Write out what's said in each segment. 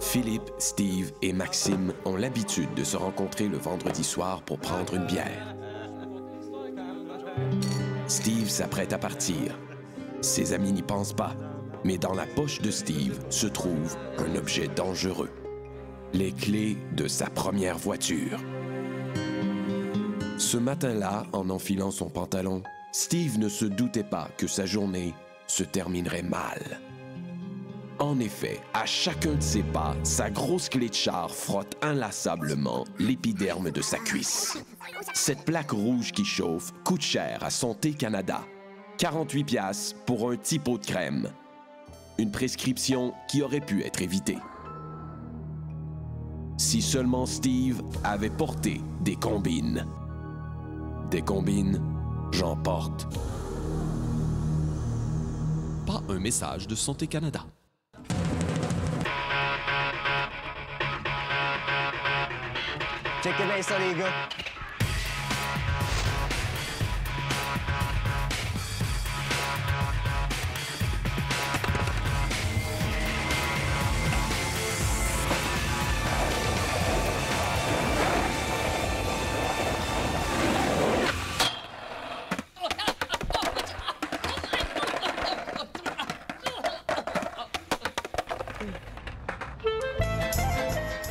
Philippe, Steve et Maxime ont l'habitude de se rencontrer le vendredi soir pour prendre une bière. Steve s'apprête à partir. Ses amis n'y pensent pas, mais dans la poche de Steve se trouve un objet dangereux. Les clés de sa première voiture. Ce matin-là, en enfilant son pantalon, Steve ne se doutait pas que sa journée se terminerait mal. En effet, à chacun de ses pas, sa grosse clé de char frotte inlassablement l'épiderme de sa cuisse. Cette plaque rouge qui chauffe coûte cher à Santé Canada. 48 piastres pour un petit pot de crème. Une prescription qui aurait pu être évitée. Si seulement Steve avait porté des combines. Des combines, j'en porte. Pas un message de Santé Canada. Checkez bien ça, les gars.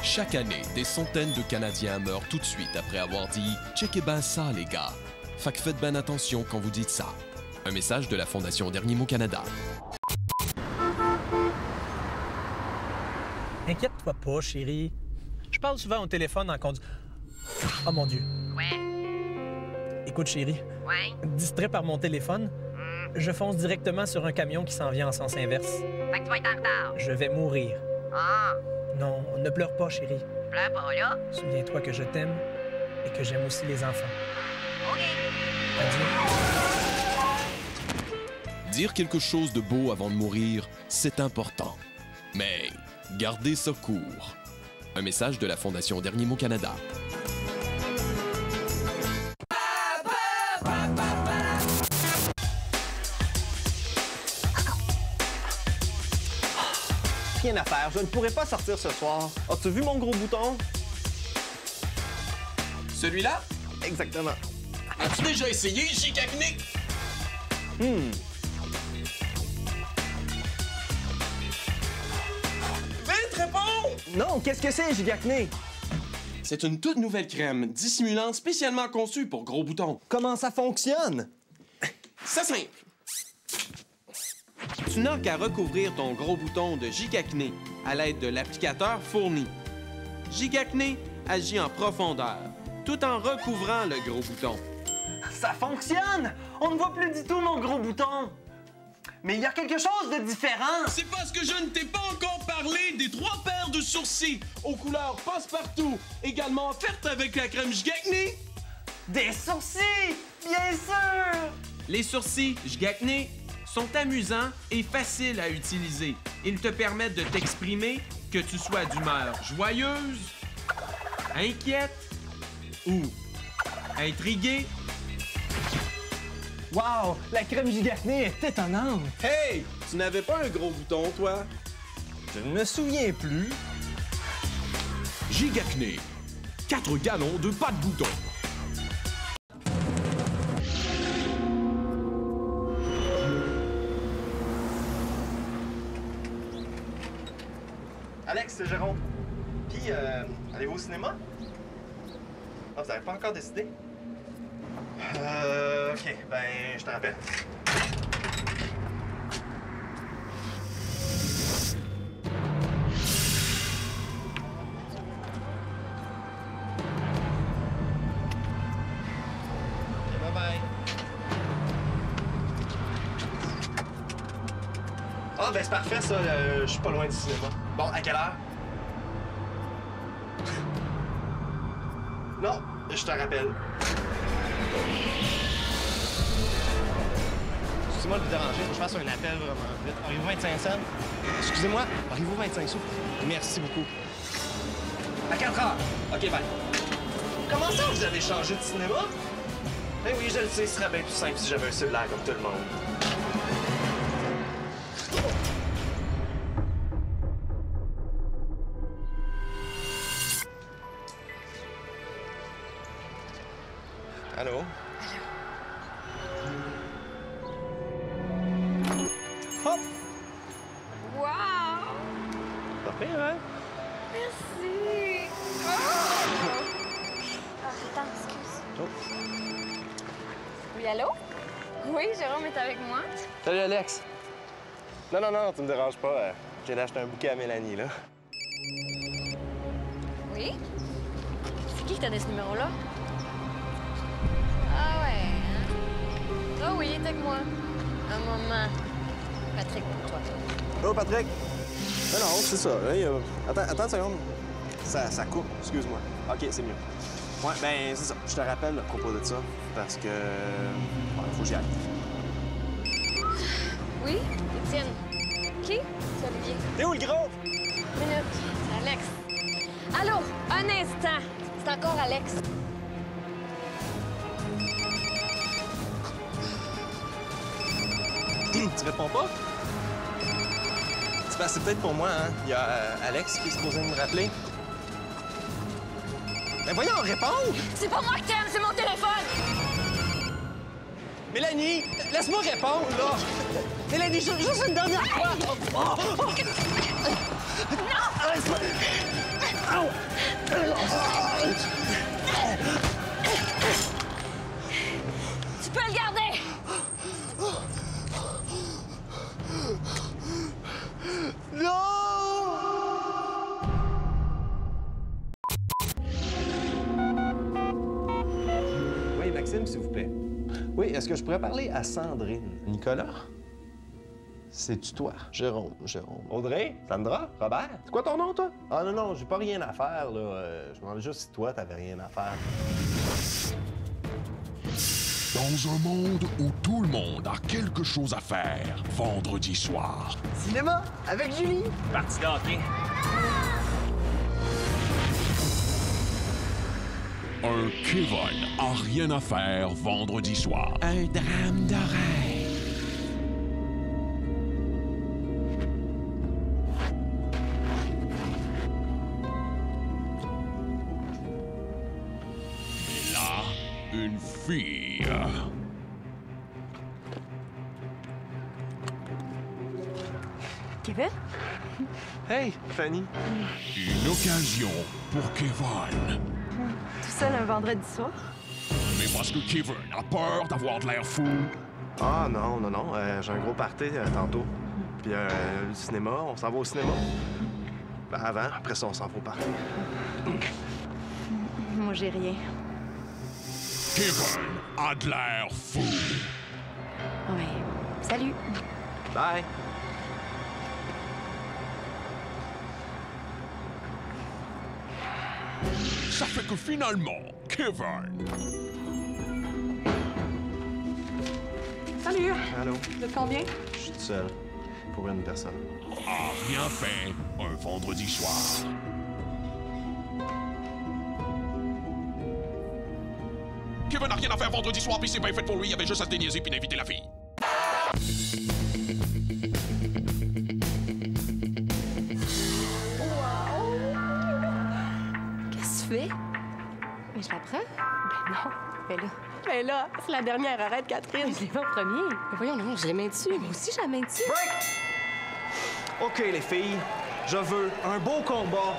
Chaque année, des centaines de Canadiens meurent tout de suite après avoir dit « Checkez ben ça, les gars ». Fait que faites ben attention quand vous dites ça. Un message de la Fondation Dernier Mot Canada. Inquiète-toi pas, chérie. Je parle souvent au téléphone en conduisant. Oh mon Dieu. Ouais. Écoute, chérie. Ouais. Distrait par mon téléphone, je fonce directement sur un camion qui s'en vient en sens inverse. Fait que tu vas être en retard. Je vais mourir. Ah, Non, ne pleure pas, chérie. pleure pas là. Souviens-toi que je t'aime et que j'aime aussi les enfants. OK. Adieu. Dire quelque chose de beau avant de mourir, c'est important. Mais gardez ça court. Un message de la Fondation Dernier Mot Canada. Rien à faire, je ne pourrai pas sortir ce soir. As-tu vu mon gros bouton? Celui-là? Exactement. As-tu déjà essayé Giga Acné? Vite, réponds! Non, qu'est-ce que c'est, Gigacné? C'est une toute nouvelle crème dissimulant spécialement conçue pour gros boutons. Comment ça fonctionne? C'est simple. Tu n'as qu'à recouvrir ton gros bouton de Gigacné à l'aide de l'applicateur fourni. Gigacné agit en profondeur, tout en recouvrant le gros bouton. Ça fonctionne! On ne voit plus du tout mon gros bouton. Mais il y a quelque chose de différent. C'est parce que je ne t'ai pas encore parlé des 3 paires de sourcils aux couleurs passe-partout, également offertes avec la crème Gigacné. Des sourcils! Bien sûr! Les sourcils Gigacné sont amusants et faciles à utiliser. Ils te permettent de t'exprimer que tu sois d'humeur joyeuse, inquiète ou intriguée. Wow! La crème Gigacné est étonnante! Hey! Tu n'avais pas un gros bouton, toi? Je ne me souviens plus. Gigacné. 4 gallons de pas de bouton. Alex, c'est Jérôme. Puis, allez-vous au cinéma? Ah, vous n'avez pas encore décidé? OK, ben, je te rappelle. OK, bye-bye. Ah, ben, c'est parfait, ça. Je suis pas loin du cinéma. Bon, à quelle heure? Non, je te rappelle. Excusez-moi de vous déranger, faut que je fasse un appel vraiment vite. Auriez-vous 25 cents? Excusez-moi, auriez-vous 25 sous? Merci beaucoup. À 4 heures. OK, bye. Comment ça, vous avez changé de cinéma? Ben oui, je le sais, ce serait bien plus simple si j'avais un cellulaire comme tout le monde. Allô? Hop! Wow! Pas pire, hein? Merci! Oh! Attends, excuse. Oh. Oui, allô? Oui, Jérôme est avec moi. Salut, Alex. Non, tu me déranges pas. J'ai acheté un bouquet à Mélanie, là. Oui? C'est qui t'a donné ce numéro-là? Ah ouais, hein? Ah oui, il est avec moi. Un moment. Patrick, pour toi. Oh, Patrick! Non, c'est ça. Là, Attends une seconde. Ça coupe, excuse-moi. OK, c'est mieux. Ouais, ben, c'est ça. Je te rappelle à propos de ça, parce que... Bon, faut que j'y aille. Oui? Étienne. Qui? C'est Olivier. T'es où, le gros? Minute. C'est Alex. Allô? Un instant. C'est encore Alex. Tu réponds pas? C'est peut-être pour moi, hein? Il y a Alex qui est supposé me rappeler. Mais voyons, réponds! C'est pas moi que t'aimes, c'est mon téléphone! Mélanie, laisse-moi répondre, là! Mélanie, juste une dernière fois! Non! Laisse-moi... Tu peux le garder! Oui, Maxime, s'il vous plaît. Oui, est-ce que je pourrais parler à Sandrine? Nicolas? C'est-tu toi? Jérôme. Audrey? Sandra? Robert? C'est quoi ton nom, toi? Ah non, j'ai pas rien à faire, là. Je me demandais juste si toi, t'avais rien à faire. Dans un monde où tout le monde a quelque chose à faire, vendredi soir. Cinéma, avec Julie. Parti d'hockey. Un Kevin a rien à faire vendredi soir. Un drame d'oreille. Et là, une fille. Kevin? Hey, Fanny. Une occasion pour Kevin. Tout seul un vendredi soir? Mais parce que Kevin a peur d'avoir de l'air fou, Ah non, j'ai un gros party tantôt. Puis le cinéma, on s'en va au cinéma. Ben, avant, après ça, on s'en va au party. Moi, j'ai rien. Kevin a de l'air fou. Oui. Salut. Bye. Ça fait que finalement, Kevin Salut! Allô? Vous êtes combien? Je suis tout seul. Pour une personne. a rien fait un vendredi soir. Kevin n'a rien à faire vendredi soir, puis c'est bien fait pour lui, il avait juste à se déniaiser puis d'inviter la fille. Qu'est-ce que tu fais? Mais je la prends? Ben non. Ben là, c'est la dernière, arrête, Catherine. Je l'ai pas en premier. Mais voyons, non, j'ai la main dessus. Moi aussi, j'ai la main dessus. Break! OK, les filles, je veux un beau combat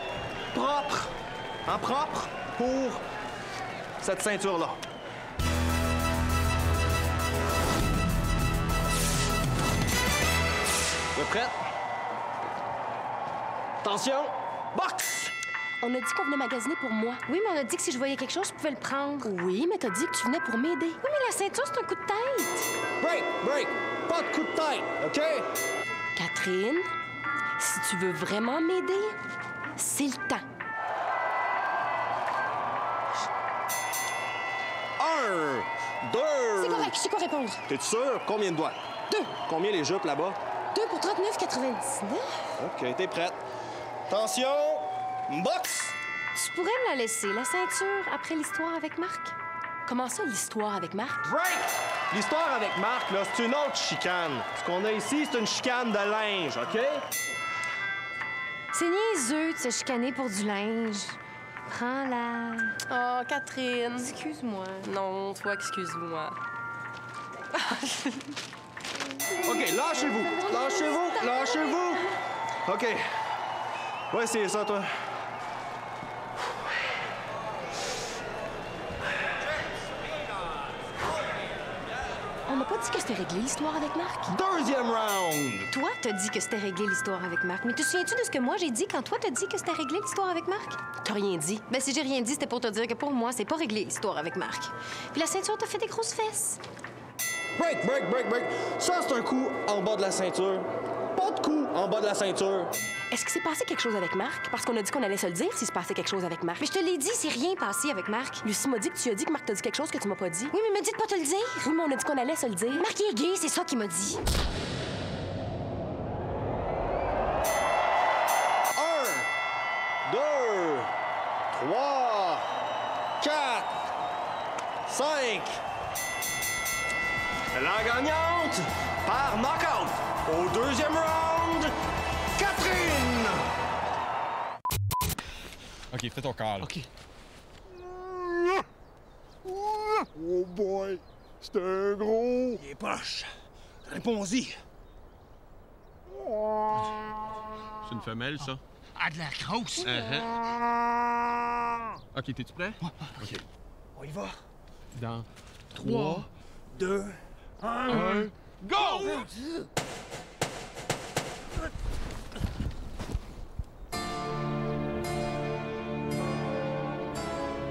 propre, en propre, pour cette ceinture-là. Vous êtes prêtes? Attention, boxe! On a dit qu'on venait magasiner pour moi. Oui, mais on a dit que si je voyais quelque chose, je pouvais le prendre. Oui, mais t'as dit que tu venais pour m'aider. Oui, mais la ceinture, c'est un coup de tête. Break! Pas de coup de tête, OK? Catherine, si tu veux vraiment m'aider, c'est le temps. 1, 2... C'est correct, je sais quoi répondre. T'es sûr? Combien de doigts? 2. Combien les jupes là-bas? 2 pour 39,99. OK, t'es prête. Attention, boxe! Tu pourrais me la laisser, la ceinture, après l'histoire avec Marc? Comment ça, l'histoire avec Marc? Break! L'histoire avec Marc, là, c'est une autre chicane. Ce qu'on a ici, c'est une chicane de linge, OK? C'est niaiseux de se chicaner pour du linge. Prends-la. Oh, Catherine. Excuse-moi. Non, toi, excuse-moi. OK, lâchez-vous. Lâchez-vous. Lâchez-vous. OK. Ouais, c'est ça, toi. On n'a pas dit que c'était réglé, l'histoire avec Marc? Deuxième round. Toi, t'as dit que c'était réglé, l'histoire avec Marc. Mais te souviens-tu de ce que moi j'ai dit quand toi t'as dit que c'était réglé, l'histoire avec Marc? T'as rien dit. Ben, si j'ai rien dit, c'était pour te dire que pour moi, c'est pas réglé, l'histoire avec Marc. Puis la ceinture t'a fait des grosses fesses. Break, break, break, break. Ça, c'est un coup en bas de la ceinture. Pas de coup en bas de la ceinture. Est-ce qu'il s'est passé quelque chose avec Marc? Parce qu'on a dit qu'on allait se le dire s'il se passait quelque chose avec Marc. Mais je te l'ai dit, c'est rien passé avec Marc. Lucie m'a dit que tu as dit que Marc t'a dit quelque chose que tu m'as pas dit. Oui, mais me dis de pas te le dire. Oui, mais on a dit qu'on allait se le dire. Marc il est gay, c'est ça qu'il m'a dit. 1, 2, 3, 4, 5. La gagnante par knockout au deuxième round, Catherine! OK, fais ton call. OK. Oh boy, c'était un gros. Il est proche. Réponds-y. C'est une femelle, ça? Ah, de la grosse. OK, t'es-tu prêt? OK. On y va. Dans 3, 2, 1, go!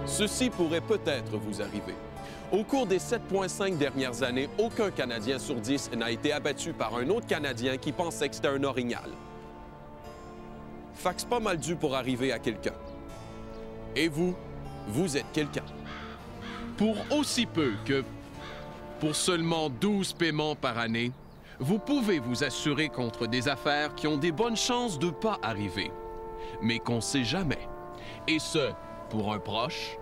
Ceci pourrait peut-être vous arriver. Au cours des 7,5 dernières années, aucun Canadien sur 10 n'a été abattu par un autre Canadien qui pensait que c'était un orignal. Fait que c'est pas mal dû pour arriver à quelqu'un. Et vous, vous êtes quelqu'un. Pour aussi peu que pour seulement 12 paiements par année, vous pouvez vous assurer contre des affaires qui ont des bonnes chances de pas arriver, mais qu'on sait jamais. Et ce, pour un proche,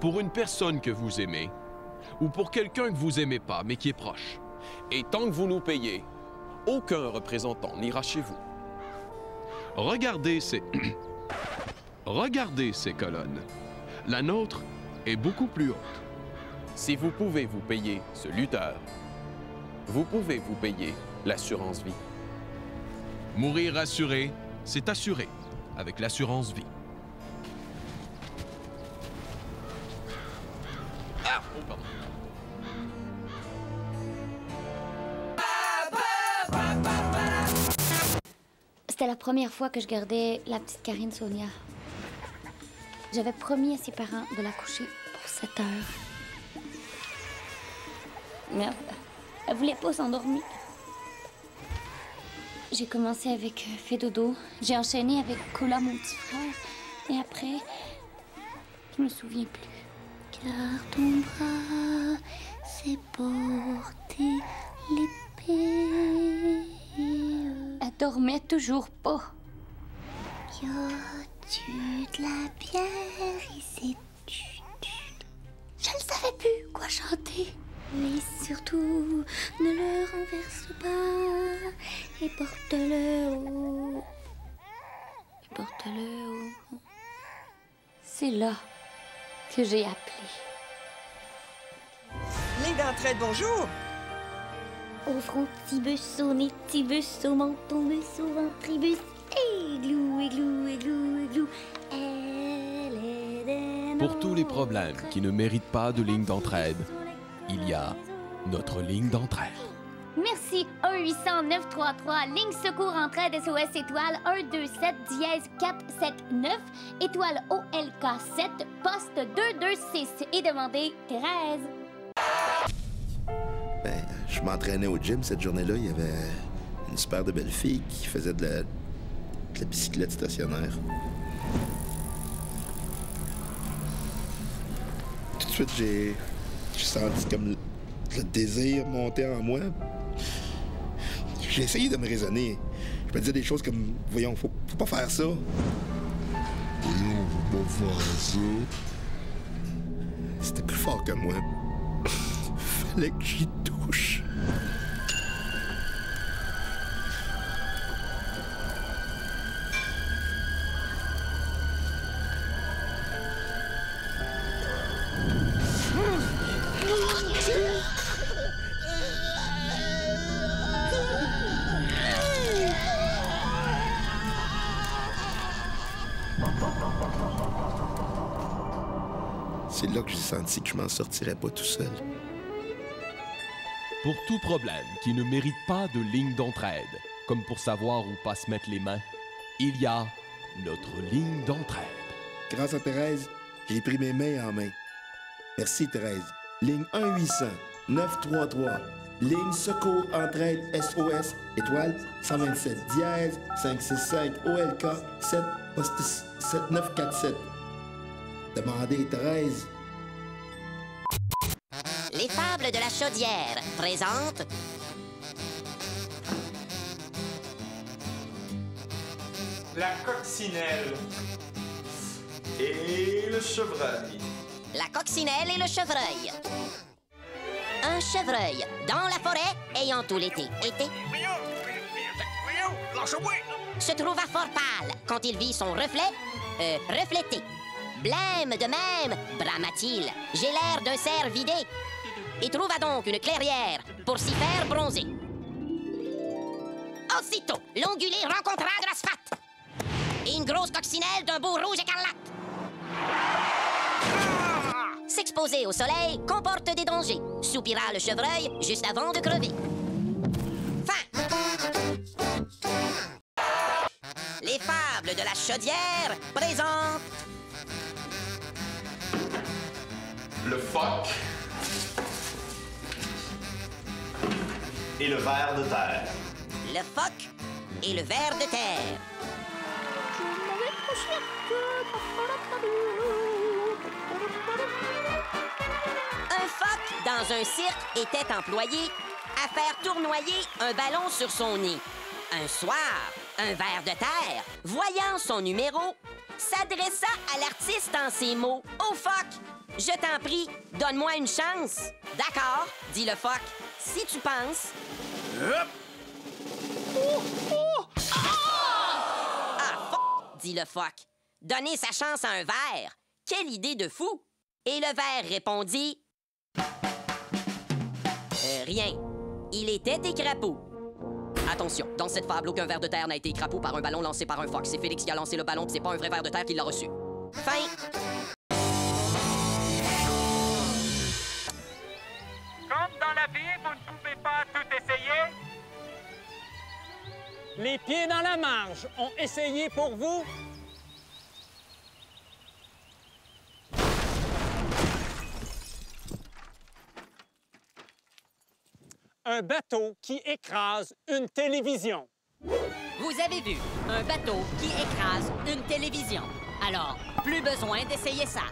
pour une personne que vous aimez, ou pour quelqu'un que vous aimez pas, mais qui est proche. Et tant que vous nous payez, aucun représentant n'ira chez vous. Regardez ces... Regardez ces colonnes. La nôtre est beaucoup plus haute. Si vous pouvez vous payer ce lutteur, vous pouvez vous payer l'assurance vie. Mourir assuré, c'est assuré avec l'assurance vie. Ah! Oh, pardon. C'était la première fois que je gardais la petite Karine Sonia. J'avais promis à ses parents de la coucher pour 7 heures. Mais elle voulait pas s'endormir. J'ai commencé avec Fais dodo. J'ai enchaîné avec Cola, mon petit frère. Et après, je me souviens plus. Car ton bras s'est porté l'épée. Elle dormait toujours pas. Y a-tu de la bière ici? Je ne savais plus quoi chanter. Mais surtout, ne le renverse pas et porte-le haut. Porte-le haut. C'est là que j'ai appelé. Ligne d'entraide, bonjour! Au front, tibus, au nez, tibus, au menton, bus, au ventribus. Églou, églou, églou, églou. Elle est des Pour tous les problèmes qui ne méritent pas de ligne d'entraide, il y a notre ligne d'entraide. Merci 1-800-933, ligne secours entraide SOS étoile 127 dièse 479 étoile OLK 7 poste 226 et demandez Thérèse. Ben, je m'entraînais au gym cette journée-là. Il y avait une super de belle fille qui faisait de la bicyclette stationnaire. Tout de suite, j'ai senti comme le désir monter en moi. J'ai essayé de me raisonner. Je me disais des choses comme, voyons, faut pas faire ça. Voyons, faut pas faire ça. C'était plus fort que moi. Fallait que j'y touche. C'est là que j'ai senti que je m'en sortirais pas tout seul. Pour tout problème qui ne mérite pas de ligne d'entraide, comme pour savoir où pas se mettre les mains, il y a notre ligne d'entraide. Grâce à Thérèse, j'ai pris mes mains en main. Merci, Thérèse. Ligne 1-800-933. Ligne Secours Entraide SOS, étoile 127, dièse 565 OLK 7, poste 7947. Demandez Thérèse. Les fables de la chaudière présentent... La coccinelle et le chevreuil. La coccinelle et le chevreuil. Un chevreuil dans la forêt ayant tout l'été se trouva fort pâle quand il vit son reflet reflété. Blême de même, brama-t-il, j'ai l'air d'un cerf vidé. Et trouva donc une clairière pour s'y faire bronzer. Aussitôt, l'ongulé rencontra de l'asphalte et une grosse coccinelle d'un beau rouge écarlate. S'exposer au soleil comporte des dangers, soupira le chevreuil juste avant de crever. Fin. Les fables de la chaudière présentent... Le phoque et le ver de terre. Le phoque et le ver de terre. Un phoque dans un cirque était employé à faire tournoyer un ballon sur son nez. Un soir, un ver de terre, voyant son numéro, s'adressa à l'artiste en ces mots. « Ô phoque, je t'en prie, donne-moi une chance. »« D'accord, » dit le phoque, « si tu penses. » Ah, fuck, dit le phoque. Donner sa chance à un ver. Quelle idée de fou! Et le ver répondit... rien. Il était écrapeau. Attention, dans cette fable, aucun ver de terre n'a été écrapeau par un ballon lancé par un phoque. C'est Félix qui a lancé le ballon, pis c'est pas un vrai ver de terre qui l'a reçu. Fin. Comme dans la vie, vous ne pouvez pas tout essayer. Les pieds dans la marge ont essayé pour vous. Un bateau qui écrase une télévision. Vous avez vu un bateau qui écrase une télévision. Alors, plus besoin d'essayer ça.